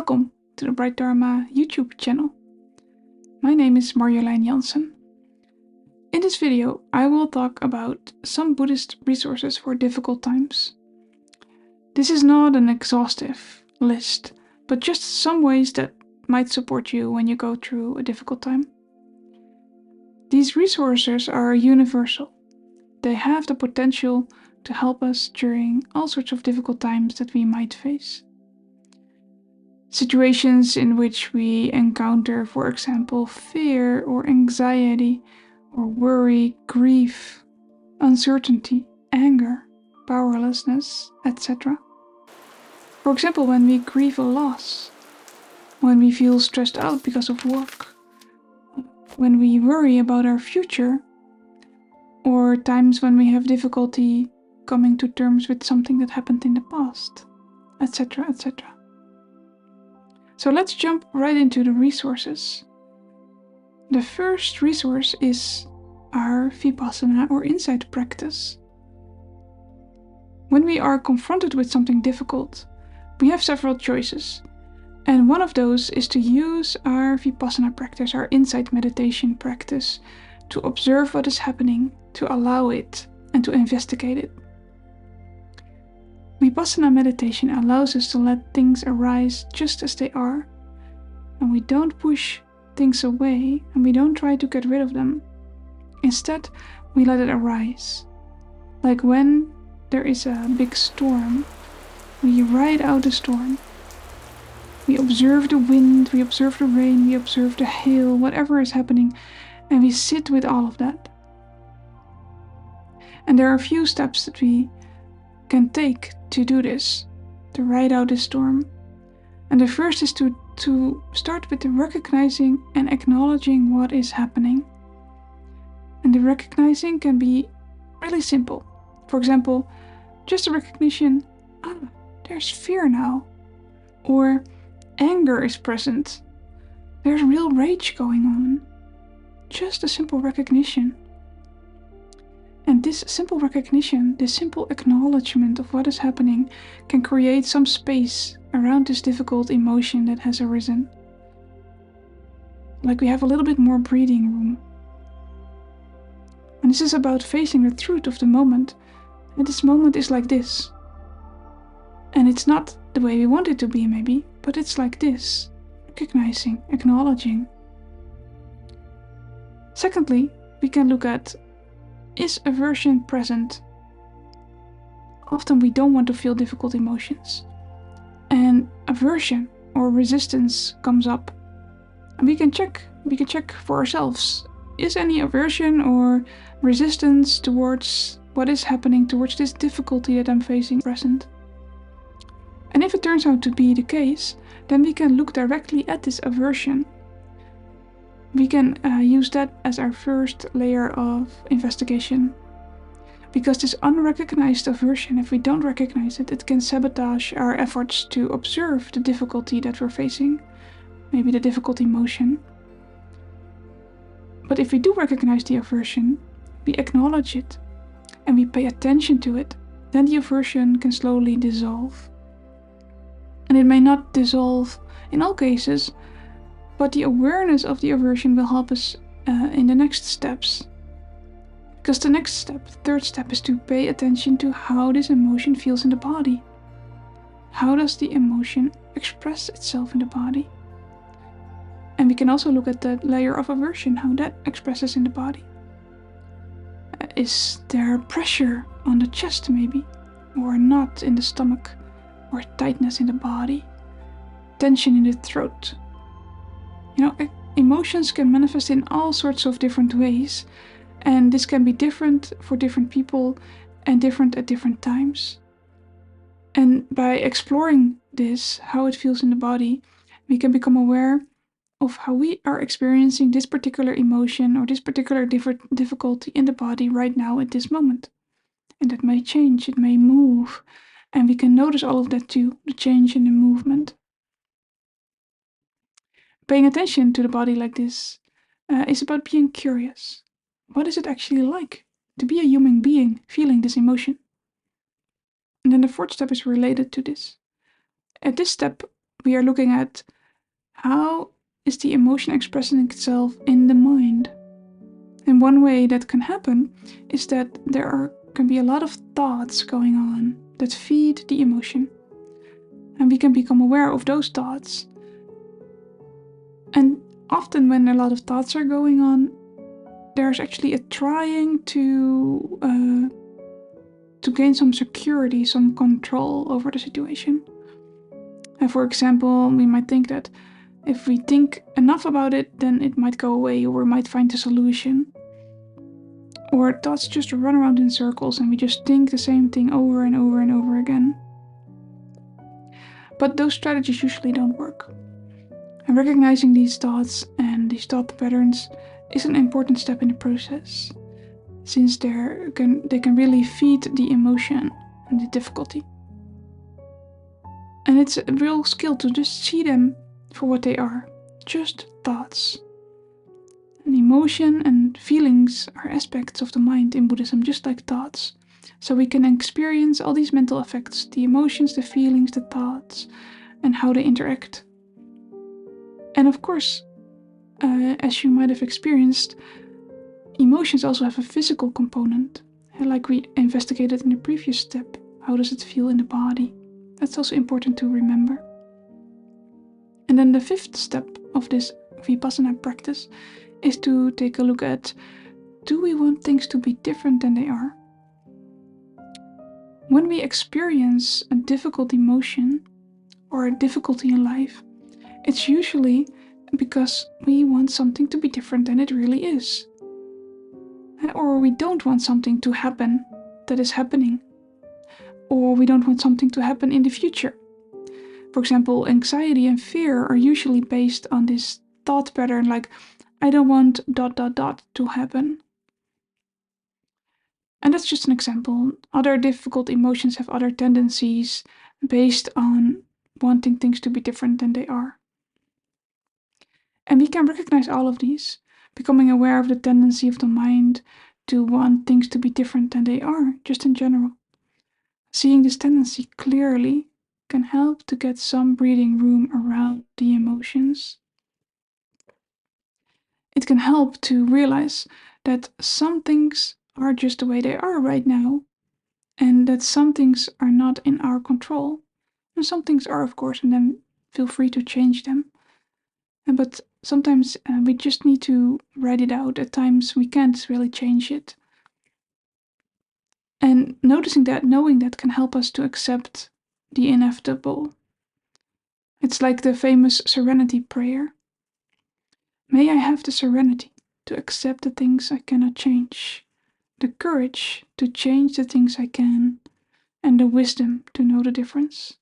Welcome to the Bright Dharma YouTube channel. My name is Marjolein Jansen. In this video, I will talk about some Buddhist resources for difficult times. This is not an exhaustive list, but just some ways that might support you when you go through a difficult time. These resources are universal. They have the potential to help us during all sorts of difficult times that we might face. Situations in which we encounter, for example, fear or anxiety or worry, grief, uncertainty, anger, powerlessness, etc. For example, when we grieve a loss, when we feel stressed out because of work, when we worry about our future, or times when we have difficulty coming to terms with something that happened in the past, etc., etc. So let's jump right into the resources. The first resource is our Vipassana or insight practice. When we are confronted with something difficult, we have several choices. And one of those is to use our Vipassana practice, our insight meditation practice, to observe what is happening, to allow it, and to investigate it. Vipassana meditation allows us to let things arise just as they are, and we don't push things away and we don't try to get rid of them. Instead, we let it arise. Like when there is a big storm, we ride out the storm. We observe the wind, we observe the rain, we observe the hail, whatever is happening, and we sit with all of that. And there are a few steps that we can take to do this, to ride out the storm. And the first is to start with the recognizing and acknowledging what is happening. And the recognizing can be really simple. For example, just a recognition, there's fear now. Or anger is present. There's real rage going on. Just a simple recognition. And this simple recognition, this simple acknowledgement of what is happening, can create some space around this difficult emotion that has arisen. Like we have a little bit more breathing room. And this is about facing the truth of the moment. And this moment is like this. And it's not the way we want it to be, maybe, but it's like this. Recognizing, acknowledging. Secondly, we can look at, is aversion present? Often we don't want to feel difficult emotions. And aversion or resistance comes up. And we can check for ourselves. Is any aversion or resistance towards what is happening, towards this difficulty that I'm facing present? And if it turns out to be the case, then we can look directly at this aversion. We can use that as our first layer of investigation. Because this unrecognized aversion, if we don't recognize it, it can sabotage our efforts to observe the difficulty that we're facing, maybe the difficult emotion. But if we do recognize the aversion, we acknowledge it, and we pay attention to it, then the aversion can slowly dissolve. And it may not dissolve in all cases, but the awareness of the aversion will help us in the next steps. Because the next step, the third step, is to pay attention to how this emotion feels in the body. How does the emotion express itself in the body? And we can also look at the layer of aversion, how that expresses in the body. Is there pressure on the chest maybe? Or a knot in the stomach? Or tightness in the body? Tension in the throat? You know, emotions can manifest in all sorts of different ways, and this can be different for different people and different at different times. And by exploring this, how it feels in the body, we can become aware of how we are experiencing this particular emotion or this particular difficulty in the body right now at this moment. And that may change, it may move, and we can notice all of that too, the change in the movement. Paying attention to the body like this is about being curious. What is it actually like to be a human being feeling this emotion? And then the fourth step is related to this. At this step, we are looking at how is the emotion expressing itself in the mind. And one way that can happen is that there can be a lot of thoughts going on that feed the emotion. And we can become aware of those thoughts. And often when a lot of thoughts are going on, there's actually a trying to gain some security, some control over the situation. And for example, we might think that if we think enough about it, then it might go away, or we might find a solution. Or thoughts just run around in circles and we just think the same thing over and over and over again. But those strategies usually don't work. And recognizing these thoughts and these thought patterns is an important step in the process, since they can really feed the emotion and the difficulty. And it's a real skill to just see them for what they are, just thoughts. And emotion and feelings are aspects of the mind in Buddhism, just like thoughts. So we can experience all these mental effects, the emotions, the feelings, the thoughts, and how they interact. And of course, as you might have experienced, emotions also have a physical component. Like we investigated in the previous step, how does it feel in the body? That's also important to remember. And then the fifth step of this Vipassana practice is to take a look at, do we want things to be different than they are? When we experience a difficult emotion or a difficulty in life, it's usually because we want something to be different than it really is. Or we don't want something to happen that is happening. Or we don't want something to happen in the future. For example, anxiety and fear are usually based on this thought pattern like, I don't want ... to happen. And that's just an example. Other difficult emotions have other tendencies based on wanting things to be different than they are. And we can recognize all of these, becoming aware of the tendency of the mind to want things to be different than they are, just in general. Seeing this tendency clearly can help to get some breathing room around the emotions. It can help to realize that some things are just the way they are right now, and that some things are not in our control. And some things are, of course, and then feel free to change them. But sometimes we just need to write it out. At times we can't really change it. And noticing that, knowing that, can help us to accept the inevitable. It's like the famous serenity prayer. May I have the serenity to accept the things I cannot change, the courage to change the things I can, and the wisdom to know the difference.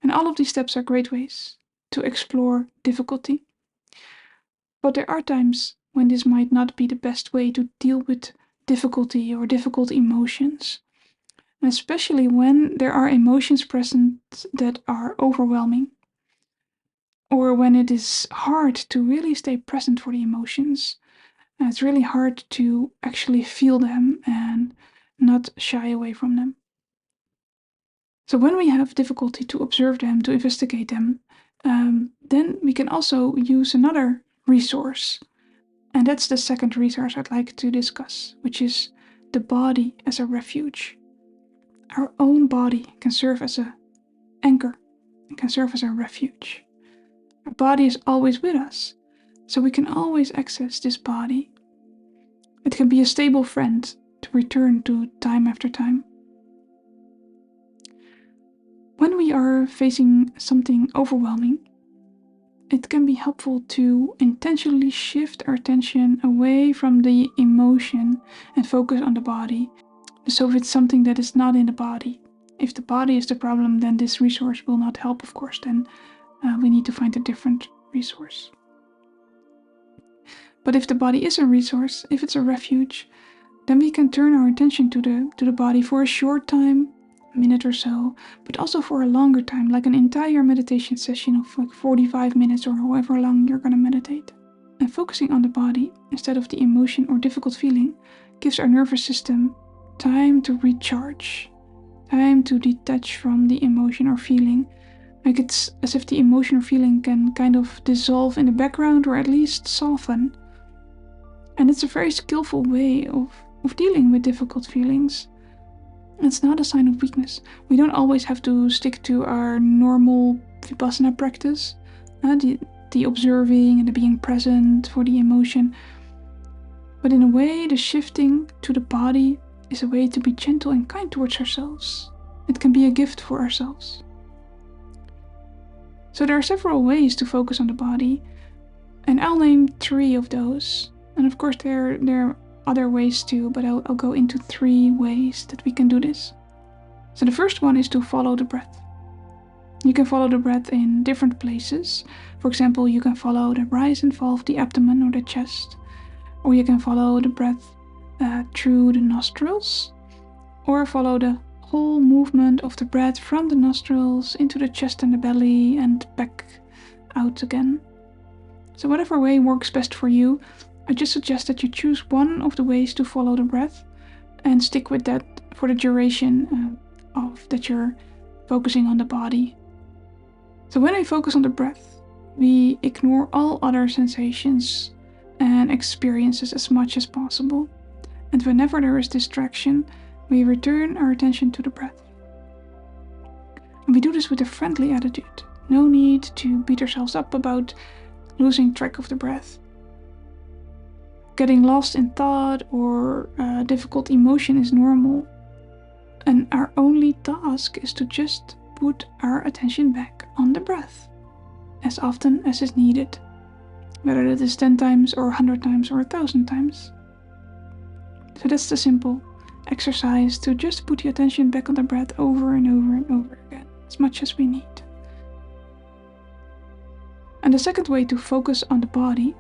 And all of these steps are great ways to explore difficulty. But there are times when this might not be the best way to deal with difficulty or difficult emotions. And especially when there are emotions present that are overwhelming. Or when it is hard to really stay present for the emotions. And it's really hard to actually feel them and not shy away from them. So when we have difficulty to observe them, to investigate them, then we can also use another resource. And that's the second resource I'd like to discuss, which is the body as a refuge. Our own body can serve as an anchor and can serve as a refuge. Our body is always with us, so we can always access this body. It can be a stable friend to return to time after time. When we are facing something overwhelming, it can be helpful to intentionally shift our attention away from the emotion and focus on the body. So if it's something that is not in the body, if the body is the problem, then this resource will not help, of course. Then we need to find a different resource. But if the body is a resource, if it's a refuge, then we can turn our attention to the body for a short time, a minute or so, but also for a longer time, like an entire meditation session of like 45 minutes or however long you're going to meditate. And focusing on the body instead of the emotion or difficult feeling gives our nervous system time to recharge. Time to detach from the emotion or feeling. Like it's as if the emotion or feeling can kind of dissolve in the background or at least soften. And it's a very skillful way of dealing with difficult feelings. It's not a sign of weakness. We don't always have to stick to our normal Vipassana practice, the observing and the being present for the emotion. But in a way, the shifting to the body is a way to be gentle and kind towards ourselves. It can be a gift for ourselves. So there are several ways to focus on the body, and I'll name 3 of those. And of course there are other ways too, but I'll go into 3 ways that we can do this. So the first one is to follow the breath. You can follow the breath in different places. For example, you can follow the rise and fall of the abdomen or the chest, or you can follow the breath through the nostrils, or follow the whole movement of the breath from the nostrils into the chest and the belly and back out again. So whatever way works best for you, I just suggest that you choose one of the ways to follow the breath and stick with that for the duration of that you're focusing on the body. So when we focus on the breath, we ignore all other sensations and experiences as much as possible. And whenever there is distraction, we return our attention to the breath. And we do this with a friendly attitude. No need to beat ourselves up about losing track of the breath. Getting lost in thought or difficult emotion is normal. And our only task is to just put our attention back on the breath as often as is needed. Whether that is 10 times or 100 times or 1,000 times. So that's the simple exercise, to just put the attention back on the breath over and over and over again, as much as we need. And the second way to focus on the body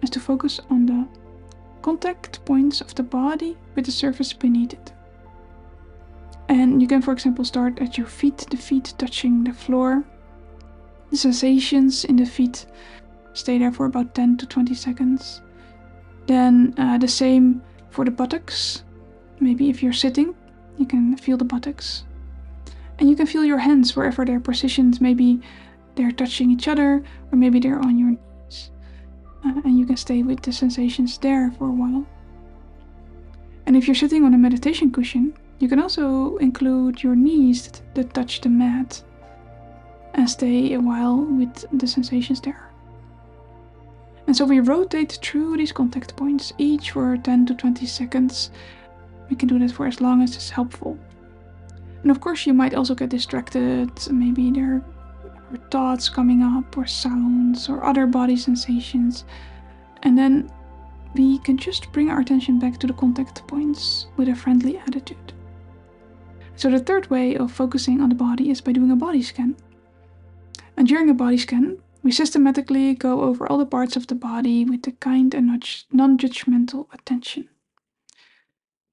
is to focus on the contact points of the body with the surface beneath it. And you can, for example, start at your feet, the feet touching the floor. The sensations in the feet, stay there for about 10 to 20 seconds. Then the same for the buttocks. Maybe if you're sitting, you can feel the buttocks. And you can feel your hands wherever they're positioned. Maybe they're touching each other, or maybe they're on your knees. And you can stay with the sensations there for a while. And if you're sitting on a meditation cushion, you can also include your knees that touch the mat and stay a while with the sensations there. And so we rotate through these contact points, each for 10 to 20 seconds. We can do that for as long as it's helpful. And of course you might also get distracted. Maybe there are thoughts coming up, or sounds, or other body sensations. And then we can just bring our attention back to the contact points with a friendly attitude. So the third way of focusing on the body is by doing a body scan. And during a body scan, we systematically go over all the parts of the body with a kind and non-judgmental attention.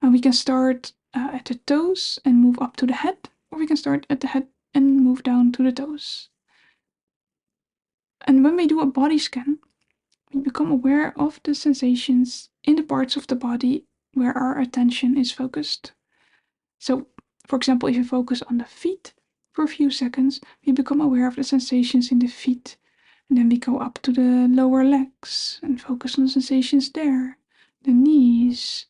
And we can start at the toes and move up to the head, or we can start at the head and move down to the toes. And when we do a body scan, we become aware of the sensations in the parts of the body where our attention is focused. So, for example, if you focus on the feet for a few seconds, we become aware of the sensations in the feet. And then we go up to the lower legs and focus on the sensations there, the knees,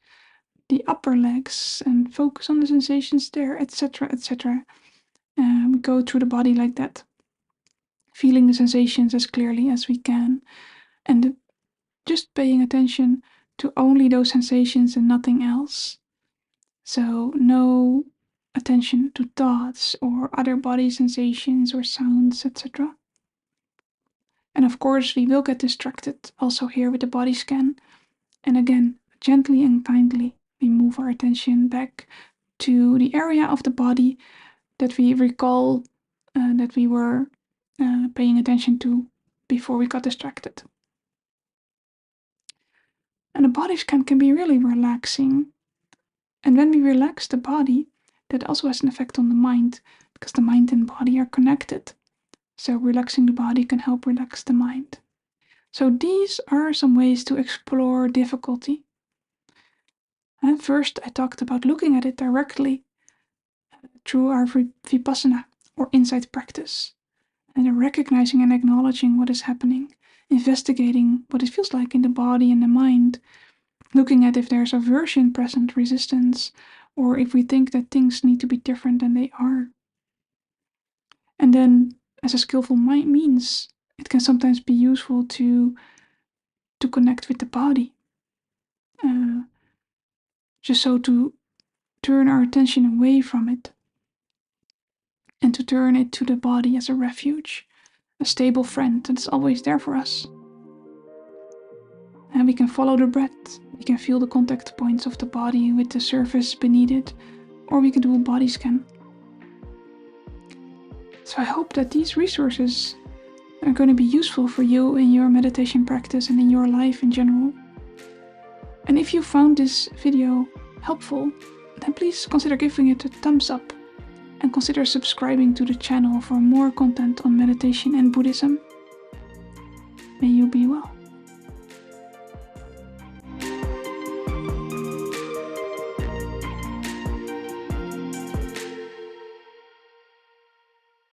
the upper legs, and focus on the sensations there, etc., etc. We go through the body like that, feeling the sensations as clearly as we can, and just paying attention to only those sensations and nothing else. So no attention to thoughts or other body sensations or sounds, etc. And of course we will get distracted also here with the body scan. And again, gently and kindly, we move our attention back to the area of the body that we recall that we were paying attention to before we got distracted. And a body scan can be really relaxing. And when we relax the body, that also has an effect on the mind, because the mind and body are connected. So relaxing the body can help relax the mind. So these are some ways to explore difficulty. And first, I talked about looking at it directly. through our Vipassana or insight practice. And recognizing and acknowledging what is happening, investigating what it feels like in the body and the mind, looking at if there's aversion present, resistance, or if we think that things need to be different than they are. And then, as a skillful means, it can sometimes be useful to connect with the body. Just so to turn our attention away from it and to turn it to the body as a refuge, a stable friend that is always there for us. And we can follow the breath, we can feel the contact points of the body with the surface beneath it, or we can do a body scan. So I hope that these resources are going to be useful for you in your meditation practice and in your life in general. And if you found this video helpful, then please consider giving it a thumbs up and consider subscribing to the channel for more content on meditation and Buddhism. May you be well.